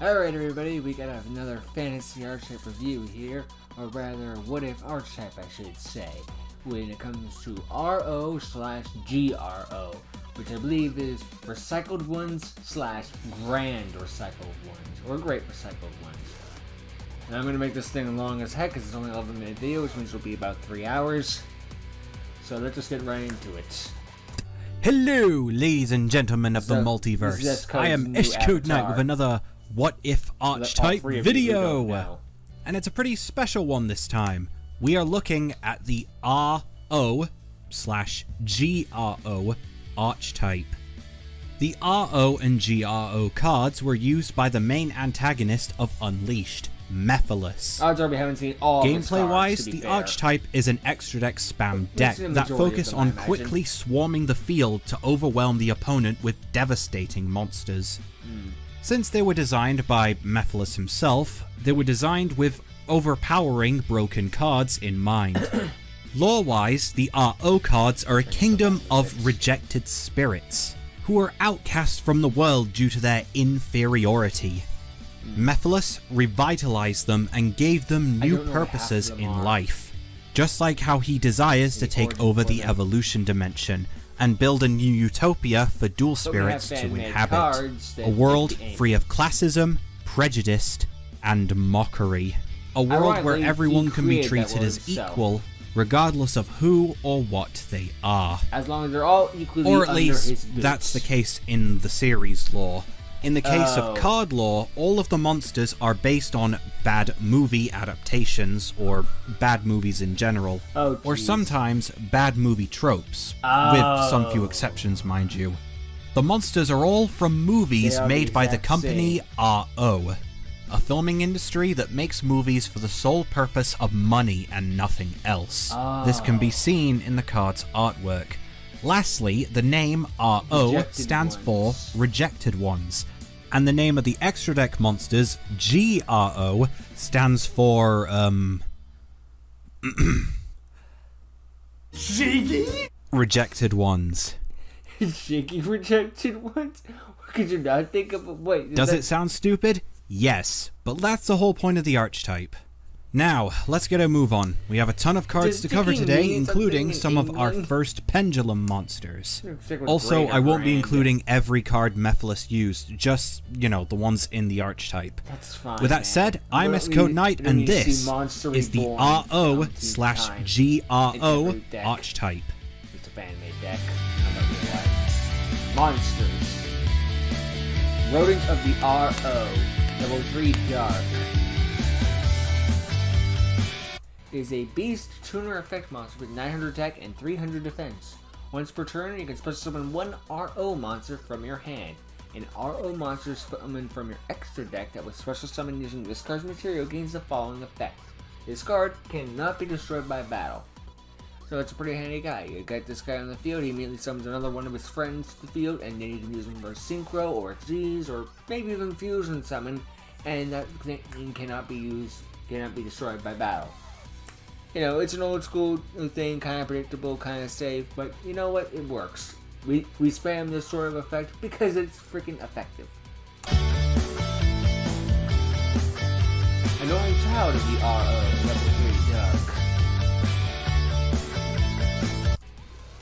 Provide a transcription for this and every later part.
Alright everybody, we got another fantasy archetype review here, or rather, what if archetype I should say, when it comes to RO/G.R.O, which I believe is recycled ones / grand recycled ones, or great recycled ones. And I'm going to make this thing long as heck because it's only an 11-minute video, which means it'll be about 3 hours. So let's just get right into it. Hello, ladies and gentlemen of the multiverse. I am Ishcode Knight with another What If Archetype video. And it's a pretty special one this time. We are looking at the RO/G.R.O archetype. The RO and G.R.O cards were used by the main antagonist of Unleashed, Mephiles. Odds are we haven't seen all Gameplay-wise, the archetype is an extra deck spam deck that focus on quickly swarming the field to overwhelm the opponent with devastating monsters. Since they were designed by Mephiles himself, they were designed with overpowering broken cards in mind. Lore-wise, the RO cards are a kingdom of rejected spirits, who are outcast from the world due to their inferiority. Mephiles revitalized them and gave them new purposes in life, just like how he desires to take over the evolution dimension and build a new utopia for dual spirits to inhabit, a world free of classism, prejudice, and mockery. A world where everyone can be treated as equal, regardless of who or what they are. As long as they're all equally or at least his boots. That's the case in the series lore. In the case of card lore, all of the monsters are based on bad movie adaptations, or bad movies in general, or sometimes bad movie tropes, with some few exceptions, mind you. The monsters are all from movies made by the company RO, a filming industry that makes movies for the sole purpose of money and nothing else. This can be seen in the card's artwork. Lastly, the name RO stands for Rejected Ones, and the name of the extra deck monsters, G.R.O, stands for, Shaky? Rejected Ones. Shaky Rejected Ones? Could you not think of a... Wait. Does it sound stupid? Yes, but that's the whole point of the archetype. Now, let's get a move on. We have a ton of cards to cover today, including some of our first Pendulum monsters. Also, I won't be including every card Mephiles used, just, you know, the ones in the archetype. That's fine, With that said, I'm Ishcode Knight, and this is the RO/G.R.O archetype. It's a fan-made deck. Monsters. Rodent of the RO. Level 3 Dark. Is a beast tuner effect monster with 900 attack and 300 defense. Once per turn, you can special summon one RO monster from your hand. An RO monster summoned from your extra deck that was special summoned using this card's material gains the following effect. This card cannot be destroyed by battle. So it's a pretty handy guy. You get this guy on the field, he immediately summons another one of his friends to the field, and then you can use him for a Synchro or a Z's or maybe even Fusion Summon, and that thing cannot be destroyed by battle. You know, it's an old school thing, kind of predictable, kind of safe, but you know what? It works. We spam this sort of effect because it's freaking effective. Annoying Child of the RO, level 3 Dark.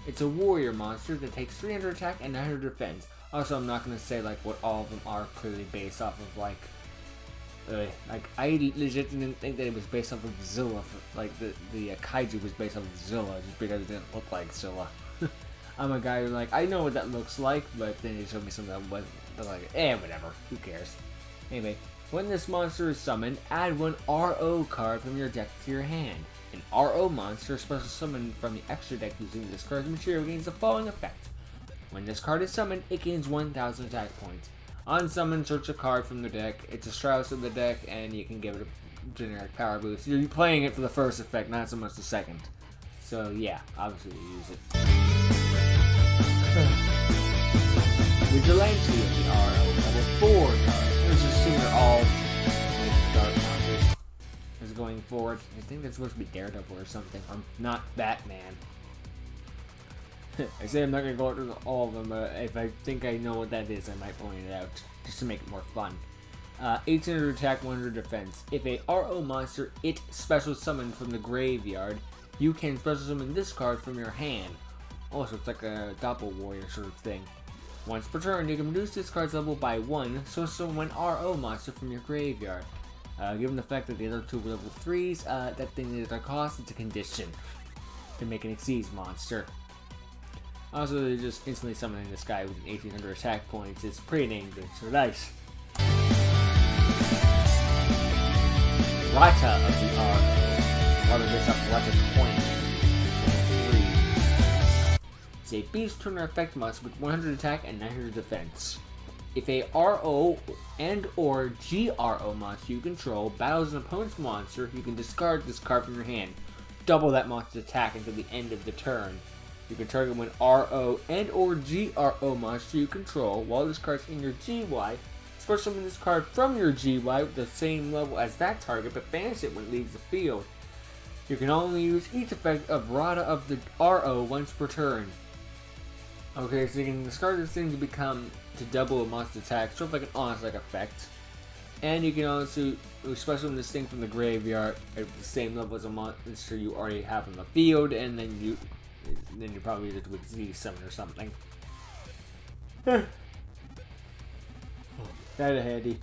It's a warrior monster that takes 300 attack and 900 defense. Also, I'm not going to say like what all of them are clearly based off of, like I legit didn't think that it was based off of Zilla. Like the kaiju was based off of Zilla just because it didn't look like Zilla. I'm a guy who like, I know what that looks like, but then he showed me something that wasn't, like, whatever, who cares. Anyway, when this monster is summoned, add one RO card from your deck to your hand. An RO monster special summoned from the extra deck using this card's material gains the following effect. When this card is summoned, it gains 1000 attack points. On summon, search a card from the deck. It's a Strauss of the deck, and you can give it a generic power boost. You're playing it for the first effect, not so much the second. So yeah, obviously you use it. Vigilante of the RO, level 4 card. Let's just assume they're all dark monsters. Is going forward. I think that's supposed to be Daredevil or something. Or not Batman. I say I'm not going to go through all of them, but if I think I know what that is, I might point it out, just to make it more fun. 1800 attack, 100 defense. If a RO monster it special summoned from the graveyard, you can special summon this card from your hand. Also, it's like a Doppel Warrior sort of thing. Once per turn, you can reduce this card's level by 1, so summon RO monster from your graveyard. Given the fact that the other two were level 3s, that thing is a cost, it's a condition to make an Xyz monster. Also, they're just instantly summoning this guy with 1800 attack points. It's pretty dang good, so nice. Rata of the R.O. Rather based off Rata Coin 3. It's a beast turner effect monster with 100 attack and 900 defense. If a RO and or G.R.O monster you control battles an opponent's monster, you can discard this card from your hand. Double that monster's attack until the end of the turn. You can target one RO and or G.R.O monster you control while this card's in your GY. Special summon this card from your GY with the same level as that target, but banish it when it leaves the field. You can only use each effect of Rata of the RO once per turn. Okay, so you can discard this thing to double a monster's attack, sort of like an honest-like effect. And you can also special summon this thing from the graveyard at the same level as a monster you already have on the field, and then you probably use it with Z summon or something. That handy.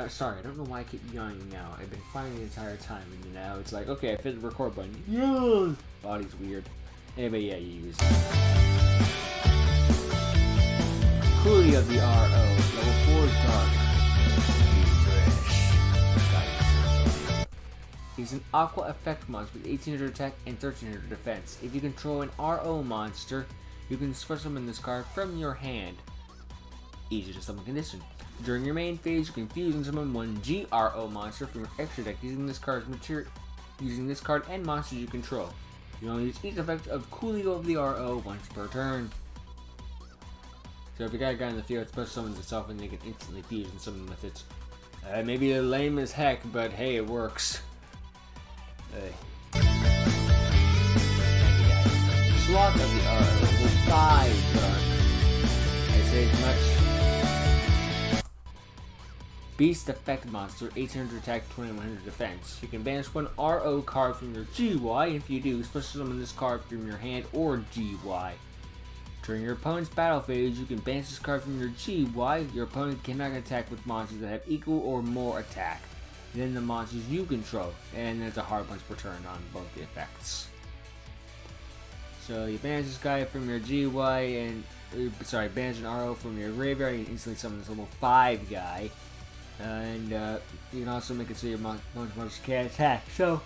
Sorry, I don't know why I keep yawning now. I've been fine the entire time, and now it's like, okay, I hit the record button. Yeah, body's weird. Anyway, yeah, you use Cooley of the RO, level 4 dark. He's an Aqua effect monster with 1800 attack and 1300 defense. If you control an RO monster, you can special summon this card from your hand. Easy to summon condition. During your main phase, you can fuse and summon one G.R.O monster from your extra deck using this card and monsters you control. You only use each effect of Coolio of the RO once per turn. So if you got a guy in the field, special summons itself and they can instantly fuse and summon with it. Maybe they're lame as heck, but hey, it works. Slot of the RO, level 5 dark. I say as much. Beast effect monster, 1800 attack, 2100 defense. You can banish one RO card from your GY. If you do, special summon this card from your hand or GY. During your opponent's battle phase, you can banish this card from your GY. Your opponent cannot attack with monsters that have equal or more attack than the monsters you control, and it's a hard punch per turn on both the effects. So you banish this guy from your GY and banish an RO from your graveyard and instantly summon this level 5 guy. And you can also make it so your monsters can't attack. So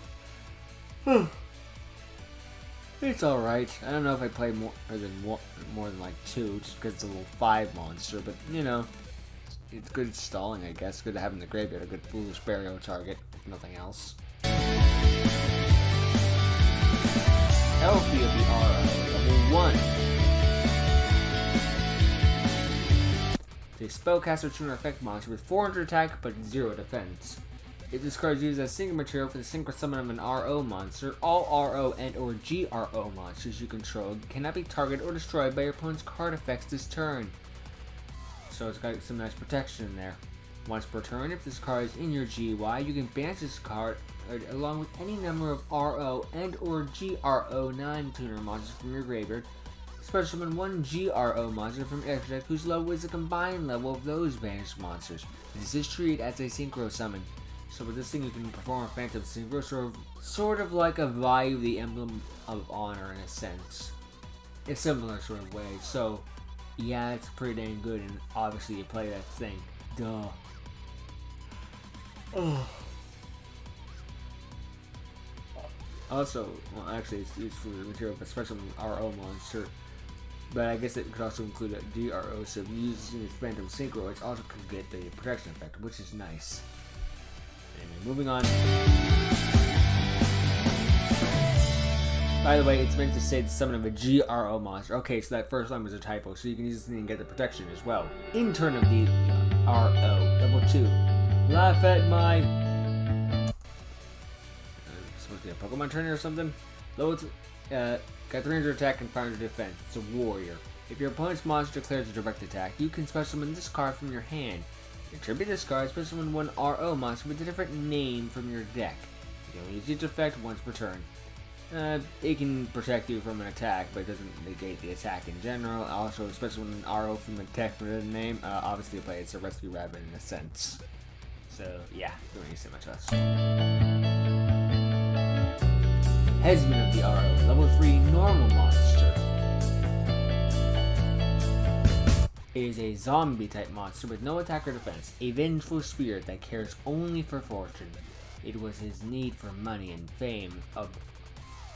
it's alright. I don't know if I play more than like 2, just because it's a level 5 monster, but you know, it's good at stalling, I guess. Good to have in the graveyard, a good foolish burial target, if nothing else. Elfie of the RO, level 1. It's a spellcaster tuner effect monster with 400 attack but 0 defense. If this card is used as single material for the synchro summon of an RO monster, all RO and or G.R.O monsters you control cannot be targeted or destroyed by your opponent's card effects this turn. So it's got some nice protection in there. Once per turn, if this card is in your GY, you can banish this card along with any number of RO and or G.R.O non-tuner monsters from your graveyard. Special summon one G.R.O monster from your extra deck whose level is the combined level of those banished monsters. This is treated as a synchro summon. So with this thing you can perform a phantom synchro, sort of like a Vayu, the emblem of honor in a sense. In a similar sort of way. So yeah, it's pretty dang good, and obviously you play that thing. Duh. Oh. Also, well, actually, it's used for the material of a special RO monster, but I guess it could also include a D.R.O. So if you use its phantom synchro, it also could get the protection effect, which is nice. Anyway, moving on. By the way, it's meant to say the summon of a G.R.O monster. Okay, so that first line was a typo, so you can use this thing and get the protection as well. Intern of the R.O. Level 2. Laugh at my... supposed to be a Pokemon trainer or something? Level 2. Got 300 attack and 500 defense. It's a warrior. If your opponent's monster declares a direct attack, you can special summon this card from your hand. Tribute this card, especially when one RO monster with a different name from your deck. You can only use each effect once per turn. It can protect you from an attack, but it doesn't negate the attack in general. Also, especially when an RO from the deck with a name, obviously it's a rescue rabbit in a sense. So yeah, don't need to say much else. Headsman of the RO, level 3 normal monster. It is a zombie type monster with no attack or defense, a vengeful spirit that cares only for fortune. It was his need for money and fame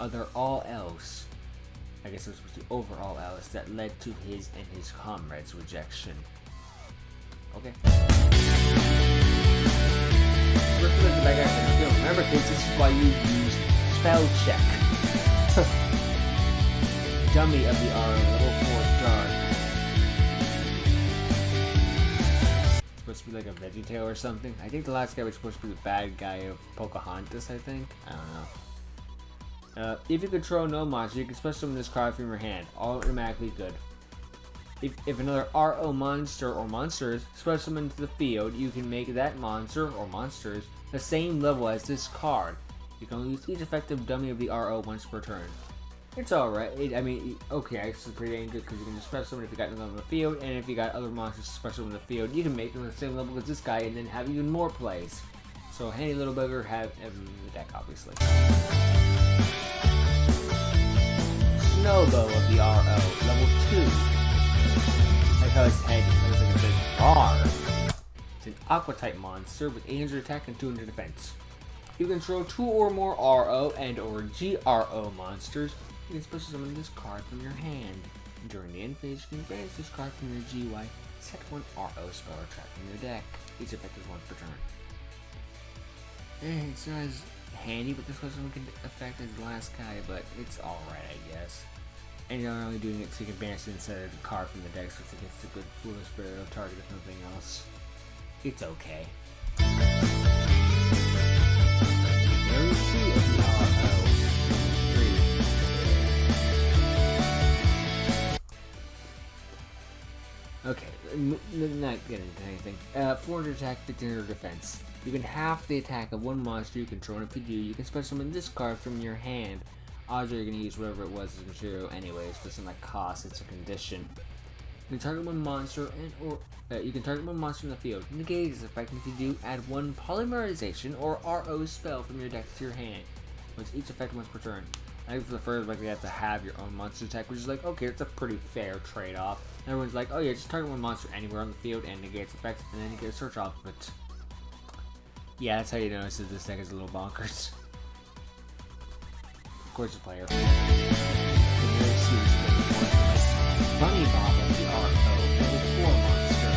other all else, I guess it was supposed to be over all else, that led to his and his comrades' rejection. Okay. Remember kids, this is why you use spell check. Dummy of the RO, level 4 dark. Supposed to be like a VeggieTale or something. I think the last guy was supposed to be the bad guy of Pocahontas, I think. I don't know. If you control no monster, you can special summon this card from your hand. Automatically good. If another RO monster or monsters special summon to the field, you can make that monster or monsters the same level as this card. You can only use each effective dummy of the RO once per turn. It's alright. Okay, it's pretty dang good because you can just special summon if you got them on the field, and if you got other monsters special summon in the field, you can make them the same level as this guy and then have even more plays. So handy little bugger, have everything in the deck, obviously. Snowbow of the RO, level 2. I like how his head looks like a big bar. It's an aqua type monster with 800 attack and 200 defense. You control 2 or more RO and or G.R.O monsters. You can special summon this card from your hand. During the end phase, you can banish this card from your GY. Set one RO spell or trap from your deck. Each effect is once per turn. It's not as handy, but this one can affect as the last guy, but it's alright, I guess. And you're only doing it so you can banish it instead of the card from the deck, so it gets the good foolish spirit of target if nothing else. It's okay. Okay, not getting into anything. 400 attack, 1500 defense. You can half the attack of one monster you control, and if you do, you can special summon this card from your hand. Odds are you're going to use whatever it was as material anyways, but it's not cost, it's a condition. You can target one monster you can target one monster in the field. Negate its effect, and if you do, add one polymerization or RO spell from your deck to your hand. Once each effect once per turn. I think for the first, you have to have your own monster attack, which is like, okay, it's a pretty fair trade-off. Everyone's like, oh yeah, just target one monster anywhere on the field and negate its effect, and then you get a search off of it. Yeah, that's how you notice that this deck is a little bonkers. Of course, the player. Bunny Bob of the RO, level 4 monster.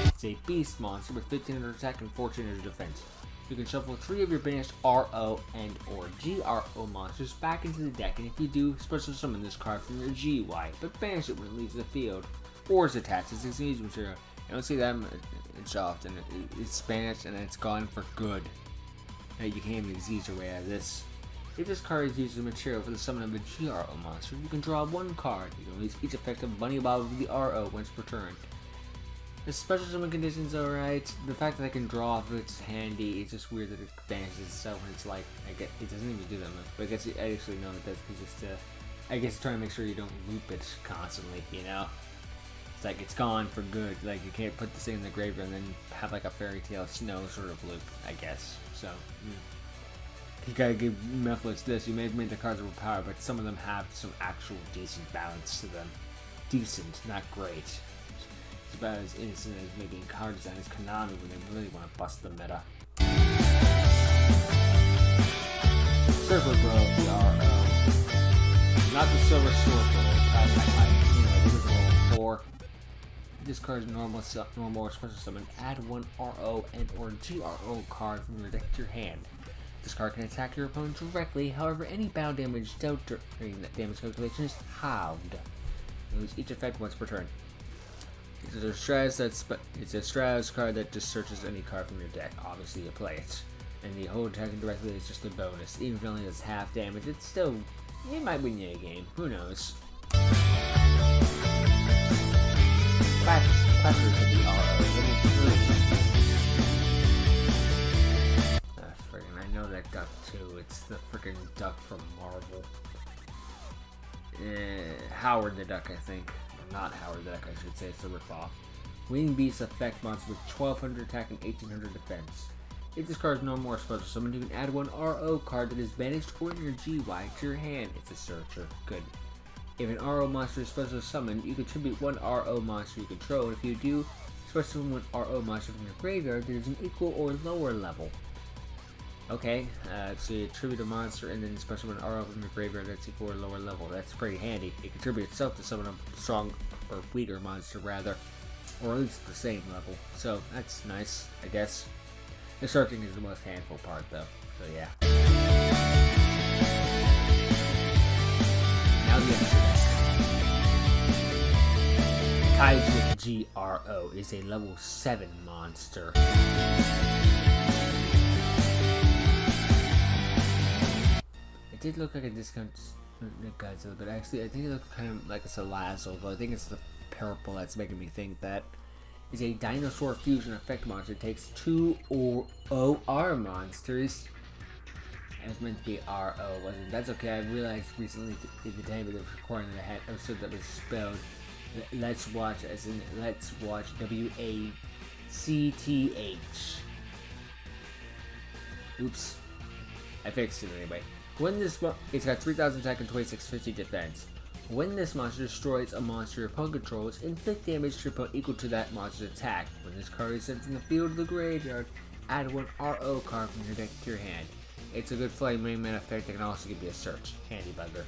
It's a beast monster with 1500 attack and 1400 defense. You can shuffle 3 of your banished RO and or G.R.O monsters back into the deck, and if you do, special summon this card from your GY, but banish it when it leaves the field, or is attached as a use material. I don't see that much often. It's banished and it's gone for good. Now you can't even use your way out of this. If this card is used as material for the summon of a G.R.O monster, you can draw one card. You can release each effect of Bunny Bob of the RO once per turn. The special summon condition's alright. The fact that I can draw off it's handy. It's just weird that it banishes itself when it's like, it doesn't even do that much. But I guess I actually know it does because it's I guess trying to make sure you don't loop it constantly, you know? It's like it's gone for good. Like you can't put this thing in the graveyard and then have like a fairy tale snow sort of loop, I guess. So, you gotta give Methless this. You may have made the cards overpowered, but some of them have some actual decent balance to them. Decent, not great. It's about as innocent as making card design as Konami when they really want to bust the meta. Surfer Bro, the RO. Not the Silver Sword Bro. This is level 4. This card's normal or special summon. Add one RO and or G.R.O card from your deck to your hand. This card can attack your opponent directly, however, any battle damage dealt during that damage calculation is halved. You lose each effect once per turn. It's a Stratus card that just searches any card from your deck. Obviously, you play it. And the whole attacking directly is just a bonus. Even if it only does half damage, it might win you a game. Who knows? Back successor to the R.O. Friggin', I know that duck too. It's the friggin' duck from Marvel. Howard the Duck, I think. Not Howard the Duck, I should say. It's a ripoff. Winged Beast effect monster with 1200 attack and 1800 defense. If this card is no more special summon, you can add one R.O. card that is banished or energy Y to your hand. It's a searcher. Good. If an R.O. monster is special summoned, you contribute one R.O. monster you control. If you do, special summon one R.O. monster from your graveyard that is an equal or lower level. Okay, so you attribute a monster and then special summon an R.O. from your graveyard that's equal or lower level. That's pretty handy. It contributes itself to summon a strong or weaker monster rather, or at least the same level. So that's nice, I guess. The searching is the most handful part though, so yeah. Now the extra deck. Kaiju with G.R.O. is a level 7 monster. It did look like a discount Godzilla, but actually I think it looked kind of like a Salazzle, but I think it's the purple that's making me think that. Is a dinosaur fusion effect monster. It takes 2 OR monsters. It was meant to be R.O., wasn't it? That's okay. I realized recently at the time that it was recording that I had episode that was spelled Let's Watch as in Let's Watch WACTH. Oops. I fixed it anyway. When this it's got 3000 attack and 2650 defense. When this monster destroys a monster your opponent controls, inflict damage to your opponent equal to that monster's attack. When this card is sent from the field to the graveyard, add one R.O. card from your deck to your hand. It's a good flame main man effect that can also give you a search. Handy bugger.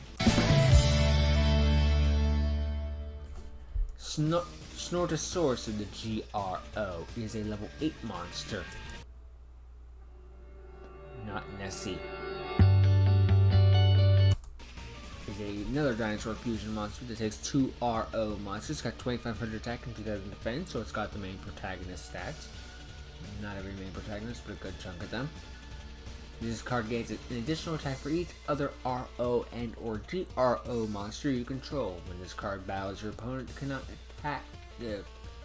Snortosaurus of the G.R.O. is a level 8 monster. Not Nessie. Is another dinosaur fusion monster that takes 2 R.O. monsters. It's got 2500 attack and 2000 defense, so it's got the main protagonist stats. Not every main protagonist, but a good chunk of them. This card gains an additional attack for each other R.O. and or G.R.O. monster you control. When this card battles, your opponent cannot attack. Your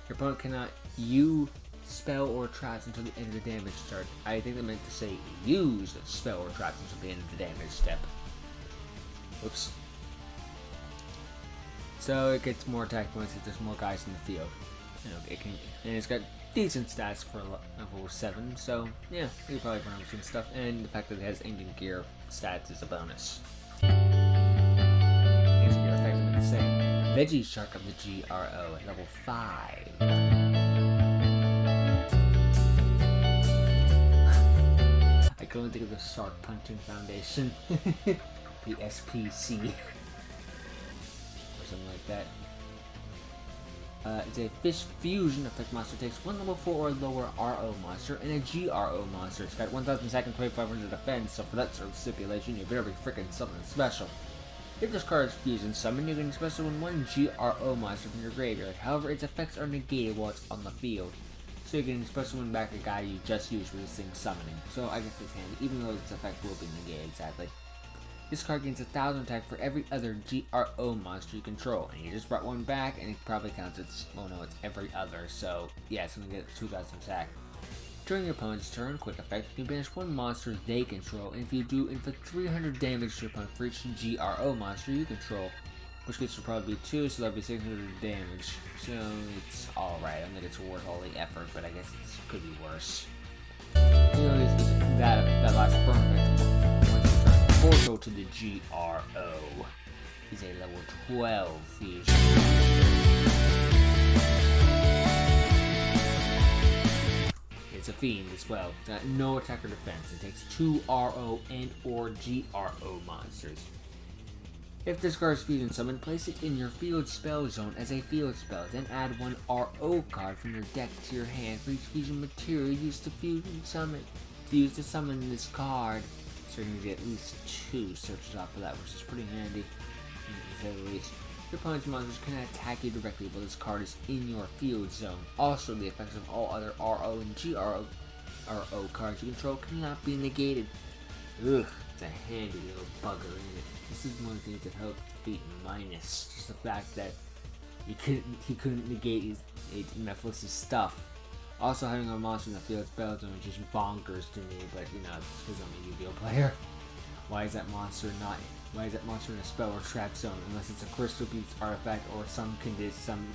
opponent cannot use spell or traps until the end of the damage start. I think they meant to say use spell or traps until the end of the damage step. Whoops. So it gets more attack points if there's more guys in the field. You know, and it's got decent stats for level 7, so yeah, you can probably run over some stuff, and the fact that it has engine gear stats is a bonus. Engine gear effectively the same. Veggie Shark of the G.R.O. at level 5. I can only think of the Shark Punching Foundation. The SPC. Or something like that. It's a fish fusion effect monster. Takes 1 level 4 or lower R.O. monster and a G.R.O. monster. It's got 1000 attack and 2500 defense, so for that sort of stipulation, you better be freaking something special. If this card is fusion summoned, you can special summon 1 G.R.O. monster from your graveyard. However, its effects are negated while it's on the field. So you can special summon back a guy you just used for this thing summoning. So I guess it's handy, even though its effect will be negated, sadly. This card gains 1000 attack for every other G.R.O. monster you control, and you just brought one back, and it probably counts as, well no, it's every other, so yeah, it's going to get 2000 attack. During your opponent's turn, quick effect, you can banish one monster they control, and if you do, inflict 300 damage to your opponent for each G.R.O. monster you control, which gets to probably 2, so that'll be 600 damage, so it's alright. I don't think it's worth all the effort, but I guess it could be worse. Anyways, that last burn effect. Portal to the G.R.O. is a level 12 fusion. It's a fiend as well. It's got no attack or defense. It takes 2 R.O. and or G.R.O. monsters. If this card is fusion summoned, place it in your field spell zone as a field spell. Then add 1 R.O. card from your deck to your hand for each fusion material used to fusion summon. Used to summon this card. So you're going to get at least 2 searches off of that, which is pretty handy, to say the least. Your opponent's monsters cannot attack you directly while this card is in your field zone. Also, the effects of all other R.O. and G.R.O. cards you control cannot be negated. Ugh, it's a handy little bugger, isn't it? This is one of the things that helps defeat Minus. Just the fact that he couldn't negate Mephiles' stuff. Also, having a monster in the field spells is just bonkers to me, but you know, it's because I'm a Yu-Gi-Oh player. Why is that monster in a spell or trap zone unless it's a crystal beast artifact or some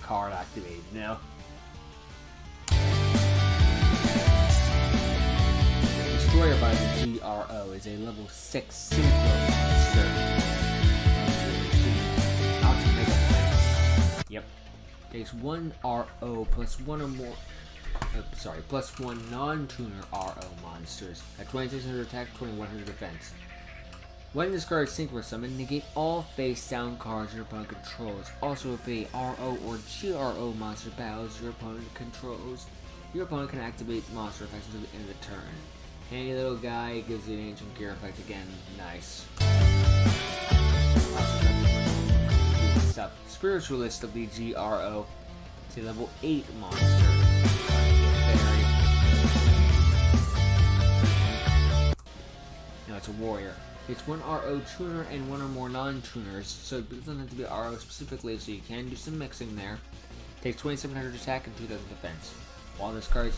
card activated? No. Destroyer by the G.R.O. is a level 6 synchro monster. Yep. Takes 1 R.O. plus 1 or more. Plus 1 non-tuner R.O. monsters. At 2600 attack, 2100 defense. When discarded Synchro Summon, negate all face-down cards your opponent controls. Also, if a R.O. or G.R.O. monster battles your opponent controls, your opponent can activate monster effects until the end of the turn. Handy little guy, gives you an ancient gear effect again. Nice. Stuff. Spiritualist of the G.R.O. It's a level 8 monster. No, it's a warrior. It's 1 R.O. tuner and 1 or more non-tuners, so it doesn't have to be R.O. specifically, so you can do some mixing there. Takes 2700 attack and 2000 defense. While this card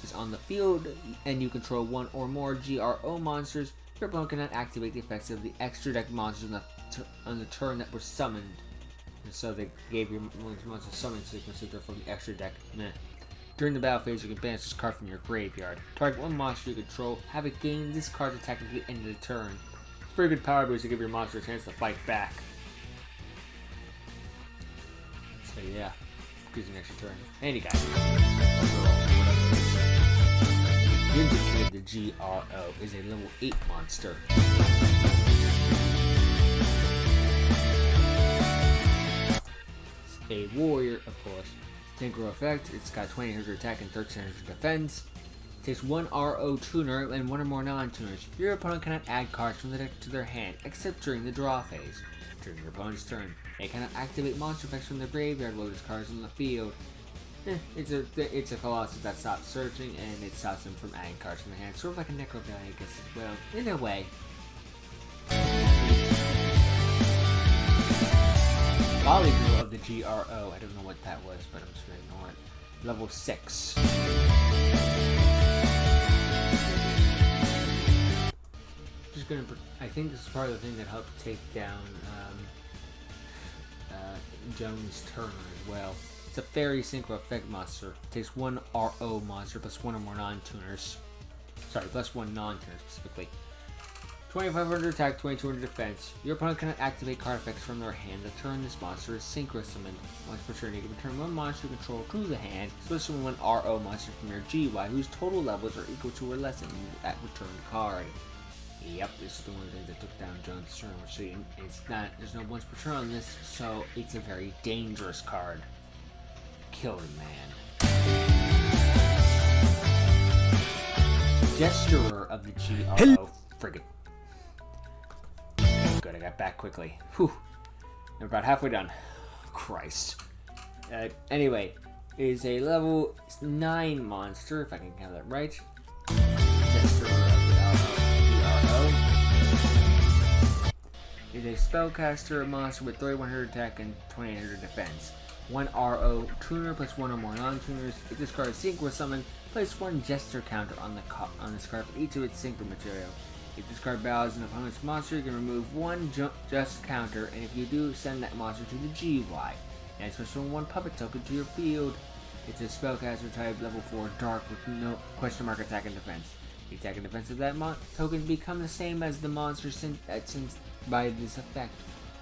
is on the field and you control 1 or more G.R.O. monsters, your opponent cannot activate the effects of the extra deck monsters on the turn that were summoned. And so they gave your monster summon sequence from the extra deck. Meh. During the battle phase, you can banish this card from your graveyard. Target 1 monster you control, have it gain this card's attack at the end of the turn. It's pretty good power boost to give your monster a chance to fight back. So yeah, gives you an extra turn. Any guy. Ninja Kid, the G.R.O. is a level 8 monster. It's a warrior, of course. Synchro effect, it's got 2000 attack and 1300 defense. It takes 1 R.O. tuner and 1 or more non-tuners. Your opponent cannot add cards from the deck to their hand, except during the draw phase. During your opponent's turn, they cannot activate monster effects from their graveyard while this card is on the field. It's a Colossus that stops searching and it stops them from adding cards from their hand. Sort of like a Necro Valley, I guess, as well. In a way. Polygraph of the G.R.O. I don't know what that was, but I'm just going to ignore it. Level 6. Just gonna. I think this is part of the thing that helped take down Jones' Turner as well. It's a fairy synchro effect monster. It takes 1 R.O. monster plus 1 or more non-tuners. Sorry, plus 1 non-tuner specifically. 2500 attack, 2200 defense. Your opponent cannot activate card effects from their hand. The turn this monster is synchro summoned. Once per turn, you can return 1 monster you control to the hand, especially 1 R.O. monster from your GY, whose total levels are equal to or less than that returned card. Yep, this is the one of the things that took down Jones' Turner. So there's no once per turn on this, so it's a very dangerous card. Killer Man. Gesturer of the G.R.O. Frigate. Good, I got back quickly. Whew. We're about halfway done. Christ. Anyway, is a level 9 monster, if I can count that right. Gesturer of the G.R.O. is a spellcaster monster with 3100 attack and 2800 defense. 1 R.O. tuner plus 1 or more non-tuners. If this card is synchro summoned, place 1 Jester counter on this card for each of its synchro material. If this card battles an opponent's monster, you can remove 1 just counter, and if you do, send that monster to the GY. Add special 1 puppet token to your field. It's a spellcaster type level 4 dark with no question mark attack and defense. The attack and defense of that token become the same as the monster sent by this effect.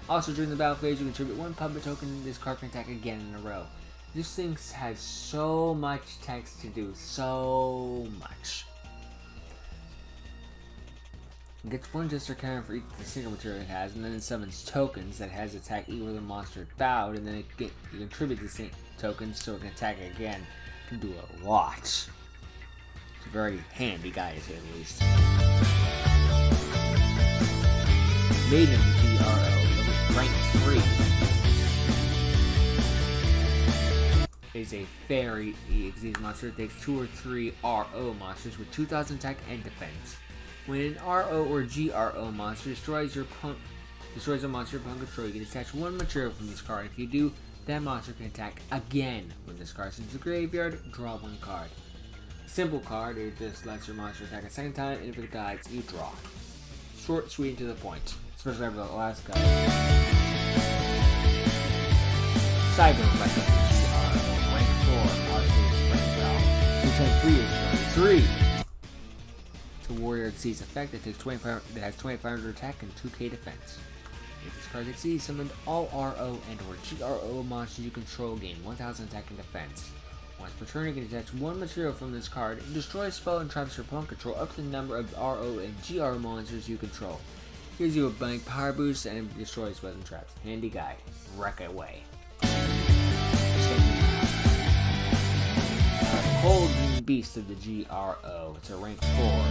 Also, during the battle phase, you contribute 1 puppet token, and this card can attack again in a row. This thing has so much text to do, so much. It gets 1 Jester counter for each of the single material it has, and then it summons tokens that has attack equal to the monster it bowed, and then you contribute the tokens so it can attack again. It can do a lot. It's a very handy guy, to say the least. Maiden G.R.O. rank 3 is a fairy EXE monster that takes 2 or 3 R.O. monsters with 2000 attack and defense. When an R.O. or G.R.O. monster destroys a monster upon control, you can attach 1 material from this card. If you do, that monster can attack again. When this card is in the graveyard, draw 1 card. Simple card, it just lets your monster attack a second time, and if it dies, you draw. Short, sweet, and to the point. Especially after the last guy. Cyber Effect of the G.R.O. Rank 4, Archetype, Rank 3. It's a warrior exceeds effect that takes 25, that has 2500 attack and 2k defense. If this card exceeds summoned, all RO and or G.R.O. monsters you control gain 1000 attack and defense. Once per turn, you can attach 1 material from this card and destroy a spell and traps your opponent control up to the number of RO and G.R.O. monsters you control. Gives you a blank power boost and destroys spells and traps. Handy guide. Wreck it away. Cold Beast of the G.R.O. It's a rank 4.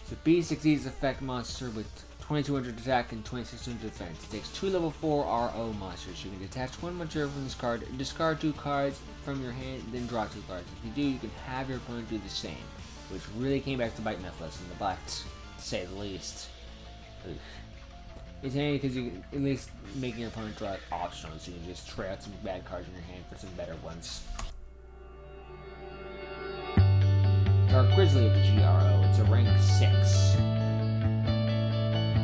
So Beast exceeds effect monster with 2200 attack and 2600 defense. It takes 2 level 4 RO monsters. You can detach 1 material from this card, discard 2 cards from your hand, then draw 2 cards. If you do, you can have your opponent do the same. Which really came back to bite Netflix in the butt, to say the least. Ugh. It's handy because you can at least make your opponent draw it optional, so you can just try out some bad cards in your hand for some better ones. Dark Grizzly of the G.R.O. It's a rank 6.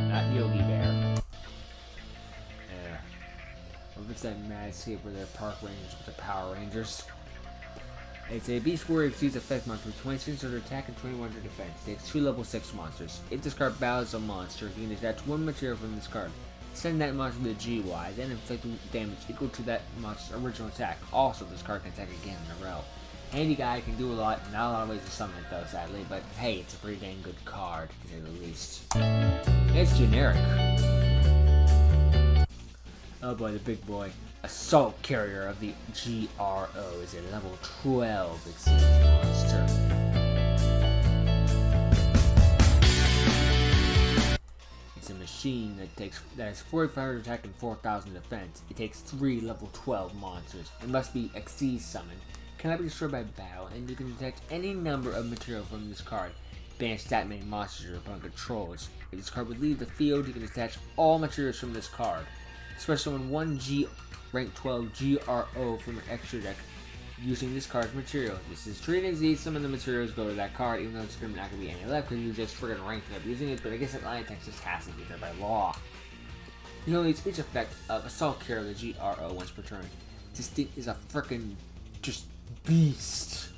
Not Yogi Bear. Or if it's that Mad Escape where they're Park Rangers with the Power Rangers. It's a Beast Warrior exceeds effect monster with 2600 attack and 2100 defense. It takes 2 level 6 monsters. If this card battles a monster, you can attach 1 material from this card. Send that monster to the GY, then inflict damage equal to that monster's original attack. Also, this card can attack again in a row. Handy guy can do a lot, not a lot of ways to summon it though, sadly, but hey, it's a pretty dang good card, to say the least. It's generic. Oh boy, the big boy. Assault Carrier of the G.R.O. is a level 12 exceeds monster. It's a machine that has 4500 attack and 4000 defense. It takes 3 level 12 monsters. It must be exceed summoned. Cannot be destroyed by battle, and you can detect any number of material from this card. Banish that many monsters your opponent controls. If this card would leave the field, you can attach all materials from this card. Especially when 1 rank 12 G.R.O. from your extra deck using this card's material. This is treated as easy. Some of the materials go to that card, even though it's not going to be any left because you just friggin' ranked up using it, but I guess Atlantic Text just has to be there by law. You know, it's each effect of Assault Carrier of the G.R.O. once per turn. This thing is a frickin' just beast.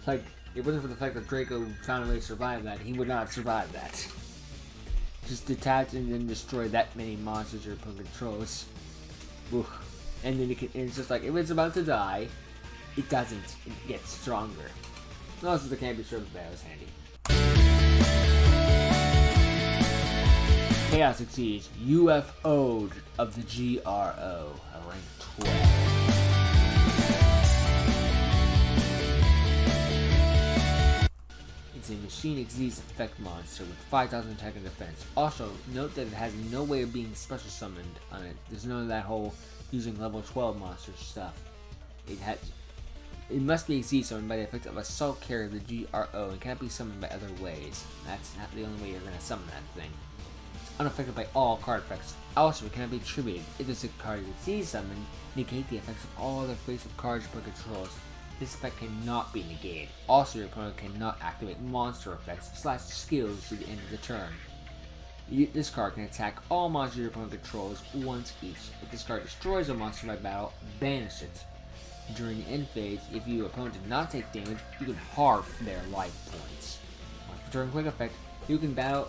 Like, if it wasn't for the fact that Draco found a way to survive that, he would not have survived that. Just detach and then destroy that many monsters your opponent controls. Oof. And then it's just like, if it's about to die, it doesn't. It gets stronger. And also, the can't be sure that was handy. Chaos Exceeds UFO'd of the G.R.O. a rank 12. It's a Machine Exceeds effect monster with 5000 attack and defense. Also, note that it has no way of being special summoned on it. There's none of that whole using level 12 monster stuff. It must be exceed summoned by the effect of Assault Carrier of the G.R.O. and cannot be summoned by other ways. That's not the only way you're going to summon that thing. It's unaffected by all card effects. Also, it cannot be attributed. If this card is exceed summoned, negate the effects of all other face-up cards your opponent controls. This effect cannot be negated. Also, your opponent cannot activate monster effects / skills to the end of the turn. This card can attack all monsters your opponent controls once each. If this card destroys a monster by battle, banish it. During the end phase, if your opponent did not take damage, you can halve their life points. Once per turn quick effect, you can battle.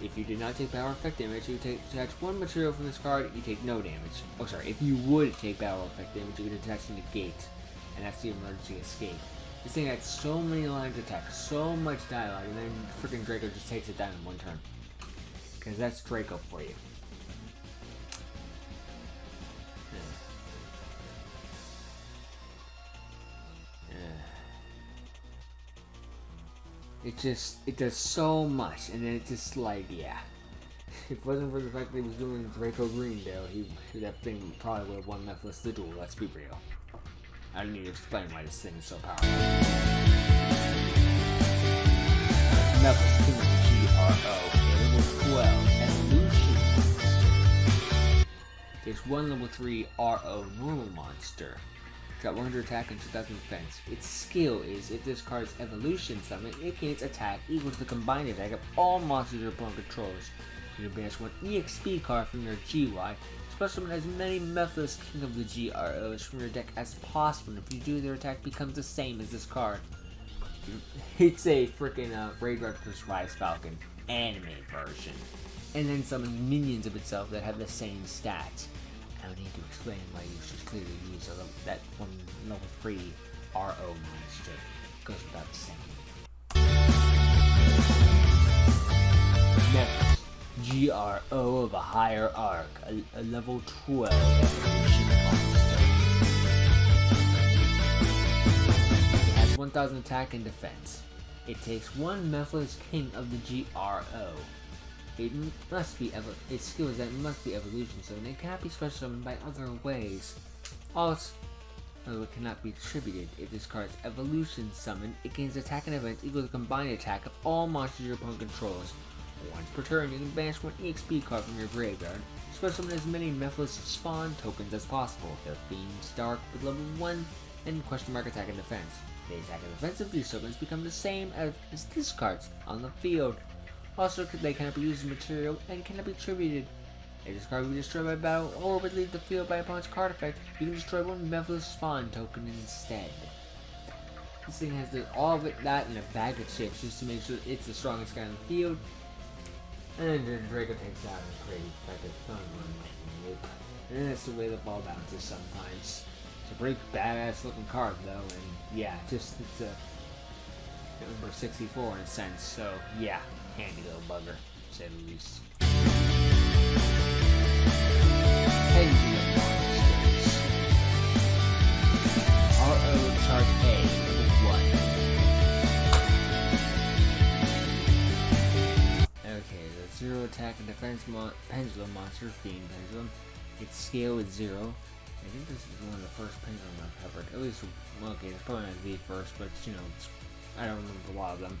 If you did not take battle effect damage, you attach 1 material from this card, you take no damage. Oh, sorry, if you would take battle effect damage, you can attach and negate. And that's the emergency escape. This thing had so many lines of attack, so much dialogue, and then freaking Draco just takes it down in 1 turn. Because that's Draco for you. It does so much, and then it's just like, yeah. If it wasn't for the fact that he was doing Draco Greendale, that thing probably would have won Memphis the duel, let's be real. I don't need to explain why this thing is so powerful. Memphis King of the G.R.O. Level 12 Evolution. It's one level 3 RO normal monster. It's got 100 attack and 2000 defense. Its skill is, if this card's evolution summon, it gains attack equal to the combined attack of all monsters your opponent controls. You can banish one EXP card from your GY. Special summon as many Methless King of the G.R.Os from your deck as possible. If you do, their attack becomes the same as this card. It's a freaking Raid Raptor's Rise Falcon anime version. And then summon minions of itself that have the same stats. I don't need to explain why you should clearly use that one level 3 RO monster. Goes without saying. Next, G.R.O of a higher arc, a level 12 evolution monster. It has 1000 attack and defense. It takes one Methless King of the G.R.O. Its skill is that it must be evolution, so it cannot be special summoned by other ways. Also, it cannot be attributed. If this card's evolution summoned, it gains attack and defense equal to the combined attack of all monsters your opponent controls. Once per turn, you can banish one EXP card from your graveyard. Special summon as many Methless spawn tokens as possible. Their Fiend's Dark with level 1 and question mark attack and defense. The attack and defense of these tokens become the same as this card's on the field. Also, they cannot be used as material and cannot be attributed. If this card will be destroyed by battle or would leave the field by opponent's card effect, you can destroy one Methless spawn token instead. This thing has all of that in a bag of chips just to make sure it's the strongest guy on the field. And then Draco takes out a pretty effective fun one. And that's the way the ball bounces sometimes. It's a pretty badass looking card though, and yeah, it's a number 64 in a sense, so yeah, handy little bugger, to say the least. Pendulum monsters. R.O. Chart A, level 1. Okay, the 0 attack and defense Pendulum monster, Fiend Pendulum. Its scale is 0. I think this is one of the first Pendulum I've covered. At least, okay, it's probably not the first, but you know, I don't remember a lot of them.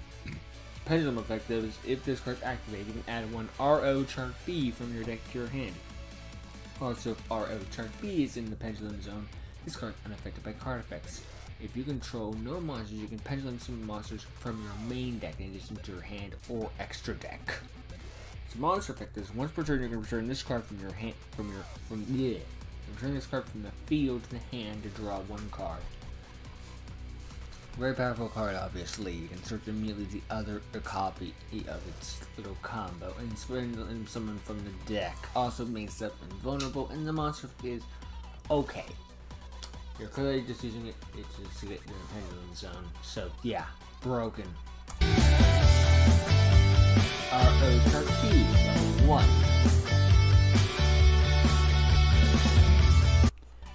Pendulum effect is, if this card's activated, you can add one RO Chart B from your deck to your hand. Also, if RO Chart B is in the Pendulum zone, this card is unaffected by card effects. If you control no monsters, you can Pendulum summon monsters from your main deck in addition to your hand or extra deck. So monster effect is, once per turn you can return this card from your hand, return this card from the field to the hand to draw one card. Very powerful card, obviously. You can search immediately the other copy of its little combo and summon from the deck. Also makes it invulnerable, and the monster is okay. You're clearly just using it to get your Pendulum zone. So yeah, broken. R.O. Chart B, level 1.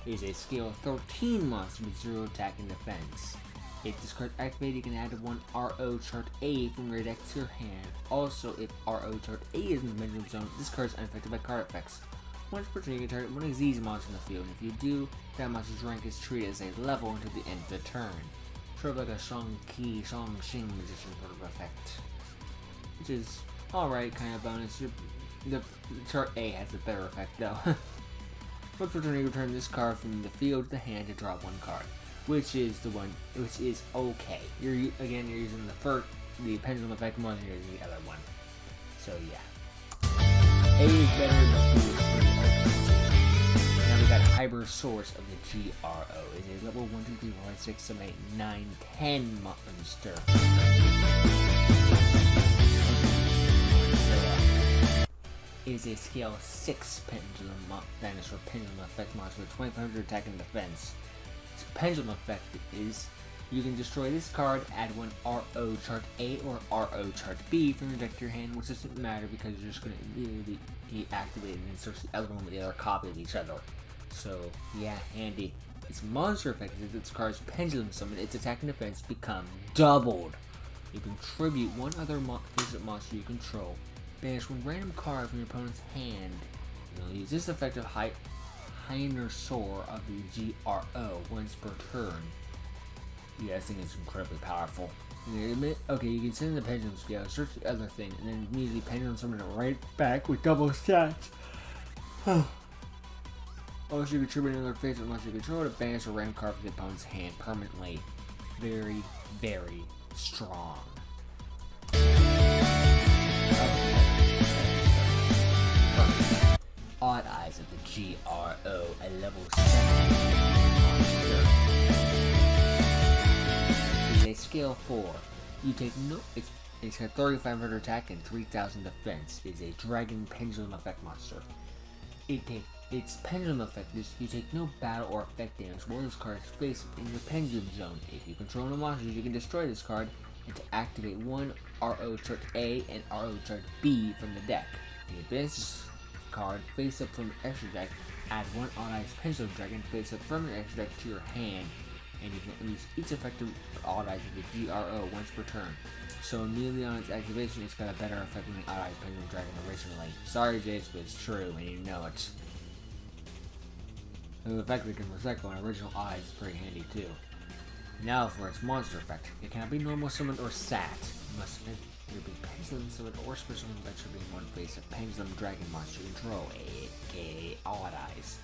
Is a scale 13 monster with 0 attack and defense. If this card activated, you can add one RO Chart A from your deck to your hand. Also, if RO Chart A is in the Pendulum zone, this card is unaffected by card effects. Once per turn, you can target one of these monsters in the field. If you do, that monster's rank is treated as a level until the end of the turn. Sort of like a Shang-Chi, Shang-Xing magician sort of effect. Which is alright kind of bonus. The Chart A has a better effect though. Once per turn, you return this card from the field to the hand to draw one card. Which is okay. You're using the Pendulum effect more than you're using the other one. So yeah. A is better than B is pretty okay. Now we got Hyper Source of the G.R.O. It's a level 1, 2, 3, 4, 5, 6, 7, 8, 9, 10 monster. Is a scale 6 Pendulum Dinosaur Pendulum effect monster with 2500 attack and defense. Pendulum effect is, you can destroy this card, add one RO Chart A or RO Chart B from your deck to your hand, which doesn't matter because you're just going to immediately deactivate and then search the other one with the other copy of each other. So, yeah, handy. Its monster effect is, if this card's Pendulum summon, its attack and defense become doubled. You can tribute one other monster you control, banish one random card from your opponent's hand. You'll use this effect of Hyper of the G.R.O. once per turn. Yeah, this thing is incredibly powerful. Okay, you can send the Pendulum scale, search the other thing, and then immediately Pendulum summon it right back with double stats. Also, you can tribute another face unless you control to banish a random card from the opponent's hand permanently. Very, very strong. Odd Eyes of the G.R.O, a level 7 monster. It's a scale 4. You take no. It's got 3,500 attack and 3,000 defense. It's a Dragon Pendulum effect monster. Its Pendulum effect is you take no battle or effect damage while this card is faced in your Pendulum zone. If you control no monsters, you can destroy this card and to activate one R.O. chart A and R.O. chart B from the deck. You advance this card face up from your extra deck, add one Odd Eyes Pendulum Dragon face up from your extra deck to your hand, and you can use each effective Odd Eyes of the G.R.O once per turn. So immediately on its activation, it's got a better effect than the Odd Eyes Pendulum Dragon originally. Sorry, Jace, but it's true, and you know it. The effect that can recycle an original Odd Eyes is pretty handy too. Now for its monster effect. It cannot be normal summoned or sat. It must either be Pendulum summoned or special summoned by triggering one face of Pendulum Dragon monster control, aka Odd Eyes.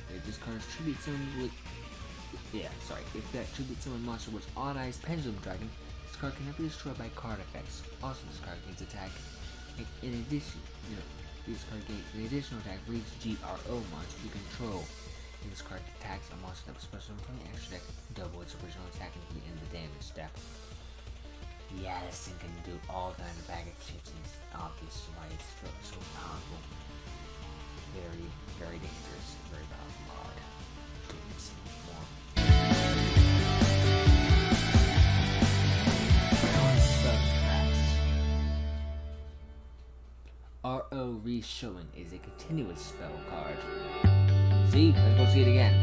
If this card is tribute summoned with if that tribute summoned monster was Odd Eyes Pendulum Dragon, this card cannot be destroyed by card effects. Also, this card gains attack. In addition, this card gains an additional attack for each G.R.O monster you control. If this card attacks a monster that was special from the extra deck, double its original attack until the end of the damage step. Yeah, this thing can do all that in a bag of chips, and it's obvious why it's so powerful. Very, very dangerous, very powerful card. Let's see more. R.O. Reshowing is a continuous spell card. See? Let's go see it again.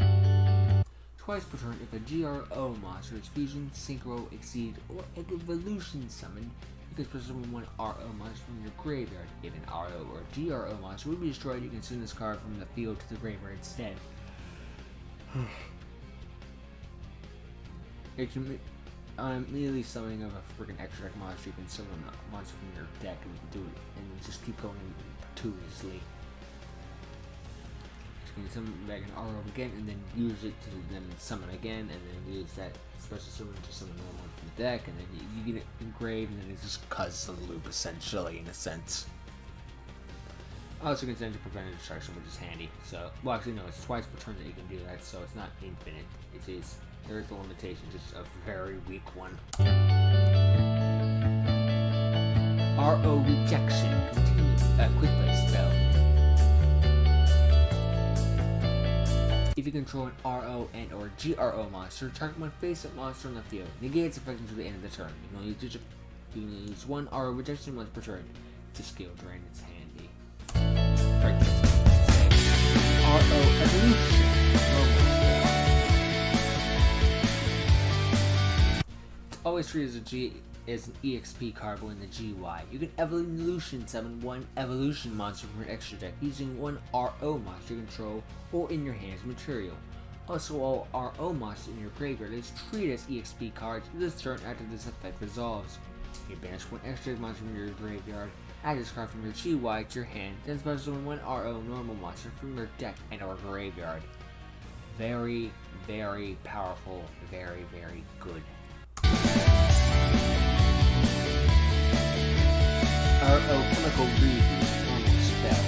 Twice per turn, if a G.R.O monster is fusion, synchro, exceed, or evolution summoned, you can special summon one R.O monster from your graveyard. If an R.O or G.R.O monster would be destroyed, you can send this card from the field to the graveyard instead. Immediately summoning of a freaking extra deck monster, you can summon a monster from your deck and do it, and just keep going perpetuously. You can summon back an R.O again, and then use it to then summon again, and then use that special summon to summon another one from the deck, and then you get it engraved, and then it just cuts the loop essentially, in a sense. Also, you can send to preventive destruction, which is handy. So, well, actually, no, it's twice per turn that you can do that, so it's not infinite. It is. There is a limitation, just a very weak one. R.O. Rejection. Quick play spell. If you control an R.O and or G.R.O monster, target one face-up monster on the field. Negate its effect until the end of the turn. You can use one R.O rejection once per turn. It's a skill drain, it's handy. R.O Evolution. Always treated as an EXP card in the GY. You can evolution summon one evolution monster from your extra deck using one RO monster control or in your hands material. Also, all RO monsters in your graveyard is treated as EXP cards this turn after this effect resolves. You banish one extra monster from your graveyard, add this card from your GY to your hand, then special summon one RO normal monster from your deck and or graveyard. Very, very powerful, very, very good. R.O. Chemical Read normal spell.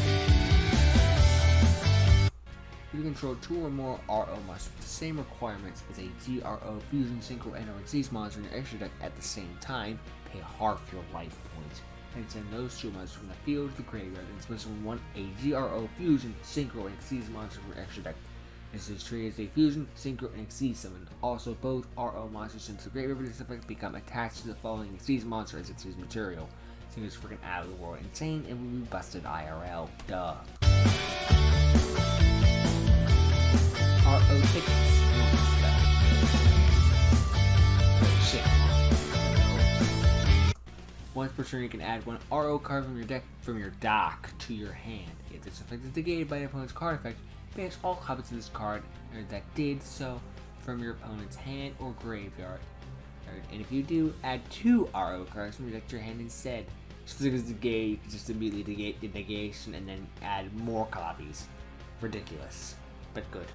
You control two or more R.O monsters with the same requirements as a G.R.O Fusion Synchro and or Exceed monster in your extra deck at the same time. Pay half your life points. And send those two monsters from the field to the graveyard and special one a G.R.O Fusion Synchro and Exceed monster from your extra deck. This is treated as a Fusion, Synchro, and Exceed summon. Also, both R.O monsters sent to the graveyard with this effect become attached to the following Exceed monster as Exceed material. Seems it's freaking out of the world insane and will be busted IRL. Duh. R.O tickets. Once per turn, you can add one R.O card from your deck from your dock to your hand. If this effect is negated by your opponent's card effect, banish all copies of this card that did so from your opponent's hand or graveyard. And if you do, add two R.O cards from your deck to your hand instead. Just because negate, you can just immediately negate the negation and then add more copies. Ridiculous. but good.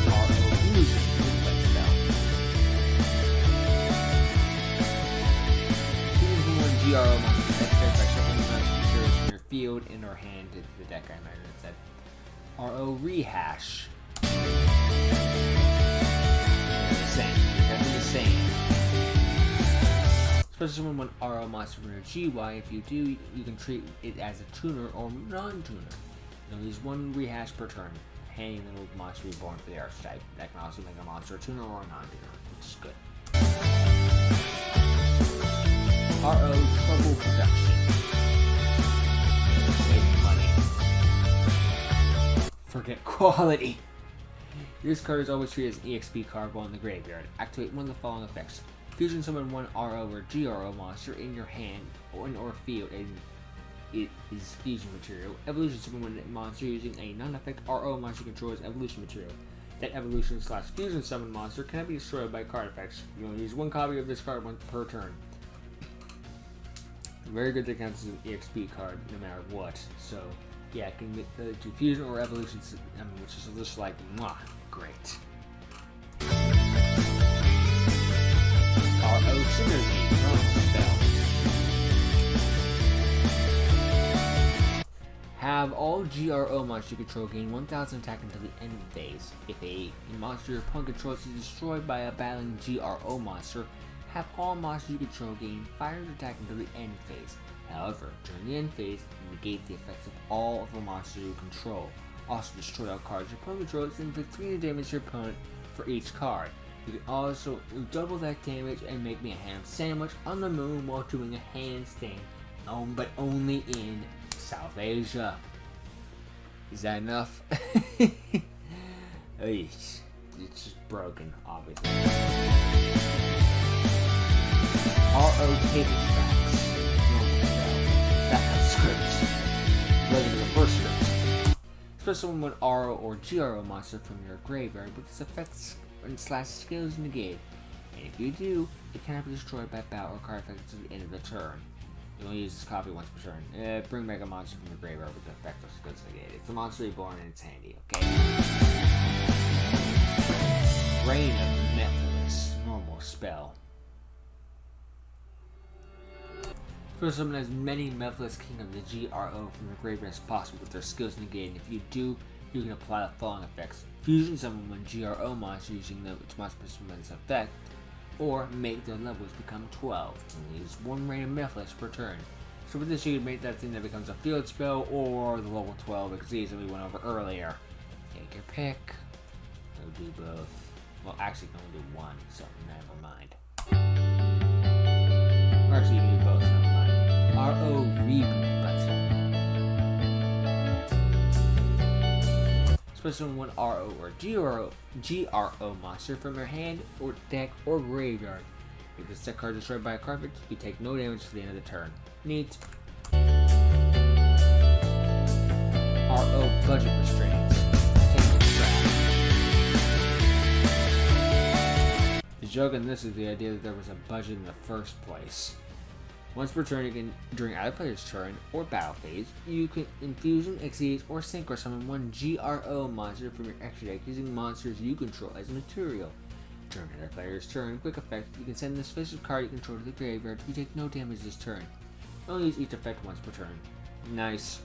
R.O. Fusion, Input spell. Choosing one G.R.O monster extra by shuffling monsters from your field and or hand into the deck, I imagine it said. R.O. Rehash. The same. Especially when one R.O monster from your GY, if you do, you can treat it as a tuner or non-tuner. You'll use one rehash per turn, handing the little monster reborn for the archetype. That can also make a monster a tuner or a non-tuner, which is good. R.O. Trouble Production. Making money. Forget quality. This card is always treated as an EXP card while in the graveyard. Activate one of the following effects. Fusion summon one R.O. or G.R.O monster in your hand or field, and it is fusion material. Evolution summon one monster using a non-effect R.O. monster controls evolution material. That evolution/fusion summon monster cannot be destroyed by card effects. You only use one copy of this card per turn. Very good that counts as an EXP card no matter what. So yeah, it can get to fusion or evolution, which is just like mwah. Great. R.O. Synergy, normal spell. Have all G.R.O monsters you control gain 1000 attack until the end of the phase. If a monster your opponent controls is destroyed by a battling G.R.O monster, have all monsters you control gain 500 attack until the end phase. However, during the end phase, negate the effects of all of the monsters you control. Also destroy all cards your opponent controls and inflict 300 damage to your opponent for each card. You can also double that damage and make me a ham sandwich on the moon while doing a handstand, but only in South Asia. Is that enough? It's just broken, obviously. R.O. Table Tracks. That has scripts. Regular first scripts. Especially when R.O. or G.R.O monster from your graveyard with its effects and skills negated. And if you do, it cannot be destroyed by battle or card effects to the end of the turn. You only use this copy once per turn. Bring back a monster from your graveyard with the effect or skills negated. It's a monster reborn and it's handy, okay? Reign of Mephiles, normal spell. First, summon as many Mephiles King of the G.R.O from your graveyard as possible with their skills negated. And if you do, you can apply the following effects. Fusion summon one G.R.O monster using its monster summon's effect, or make their levels become 12. And use one Reign of Mephiles per turn. So with this, you can make that thing that becomes a field spell or the level 12 exceeds that we went over earlier. Take your pick. We'll do both. Well, actually, you can only do one, so never mind. Or actually, you can do both, never mind. R.O. Reboot button. Special one R.O. or G.R.O monster from your hand or deck or graveyard. If this deck card is destroyed by a card effect, you take no damage to the end of the turn. Neat. R.O. Budget Restraints. The joke in this is the idea that there was a budget in the first place. Once per turn, you can, during either player's turn or battle phase, you can infusion, exceed, or synchro summon one G.R.O monster from your extra deck using monsters you control as material. During either player's turn, quick effect, you can send this special card you control to the graveyard. You take no damage this turn. Only use each effect once per turn. Nice.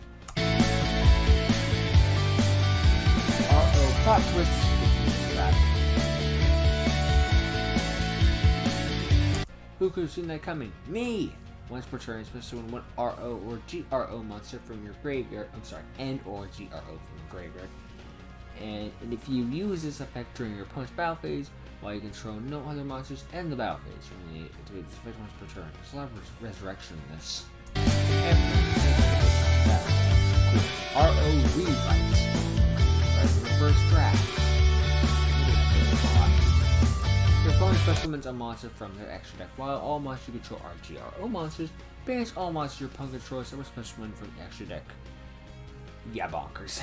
R.O. Plot Twist. Who could have seen that coming? Me! Once per turn, especially when one R.O. or G.R.O monster from your graveyard, and or G.R.O from your graveyard. And if you use this effect during your opponent's battle phase, while you control no other monsters and the battle phase, you only activate this effect once per turn. There's a lot of resurrection in this. R.O. Refight. Right for the first draft. Your opponent special summons a monster from their extra deck. While all monsters you control are G.R.O monsters, banish all monsters your opponent controls that were special summoned from the extra deck. Yeah, bonkers.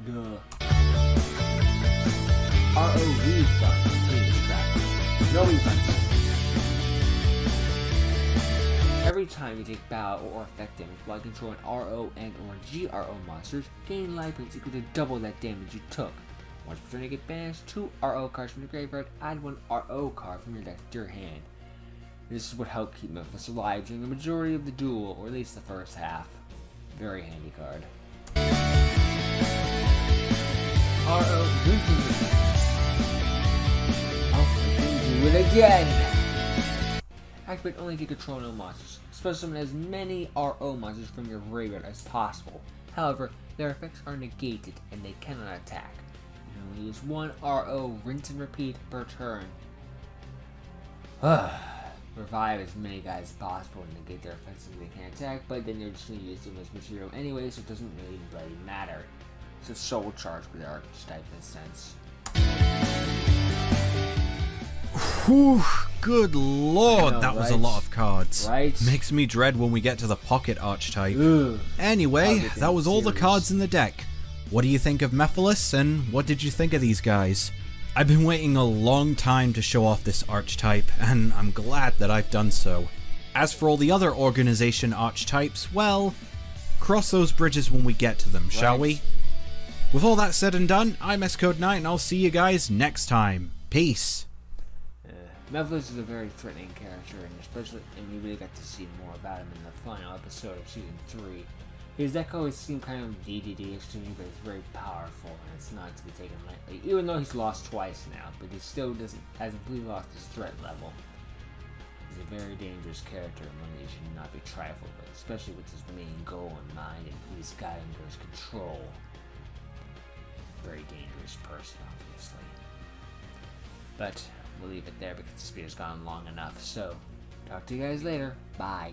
Duh. R.O. Refund. No refunds. Every time you take battle or effect damage while controlling RO and or G.R.O monsters, gain life points equal to double that damage you took. Once per turn you get banished 2 RO cards from your graveyard, add 1 RO card from your deck to your hand. This is what helped keep Memphis alive during the majority of the duel, or at least the first half. Very handy card. RO I'll freaking do it again! Activate only if you control no monsters. Special summon as many RO monsters from your graveyard as possible. However, their effects are negated and they cannot attack. You can only use 1 RO, rinse and repeat per turn. Revive as many guys as possible and negate their effects so they can't attack, but then you're just going to use them as material anyway, so it doesn't really bloody matter. It's a soul charge with the archetype in a sense. Whew, good lord, know, that was right? a lot of cards. Right? Makes me dread when we get to the pocket archetype. Ugh. Anyway, that was all the cards in the deck. What do you think of Mephiles, and what did you think of these guys? I've been waiting a long time to show off this archetype, and I'm glad that I've done so. As for all the other organization archetypes, well, cross those bridges when we get to them, shall we? With all that said and done, I'm S-Code Knight, and I'll see you guys next time. Peace. Mephiles is a very threatening character, and we really got to see more about him in the final episode of Season 3. His deck always seemed kind of DDD-ish to me, but it's very powerful, and it's not to be taken lightly. Even though he's lost twice now, but he still hasn't completely lost his threat level. He's a very dangerous character, and one that you should not be trifled with, especially with his main goal in mind and who he's got under his control. Very dangerous person, obviously. But we'll leave it there because this video's gone long enough, so talk to you guys later. Bye.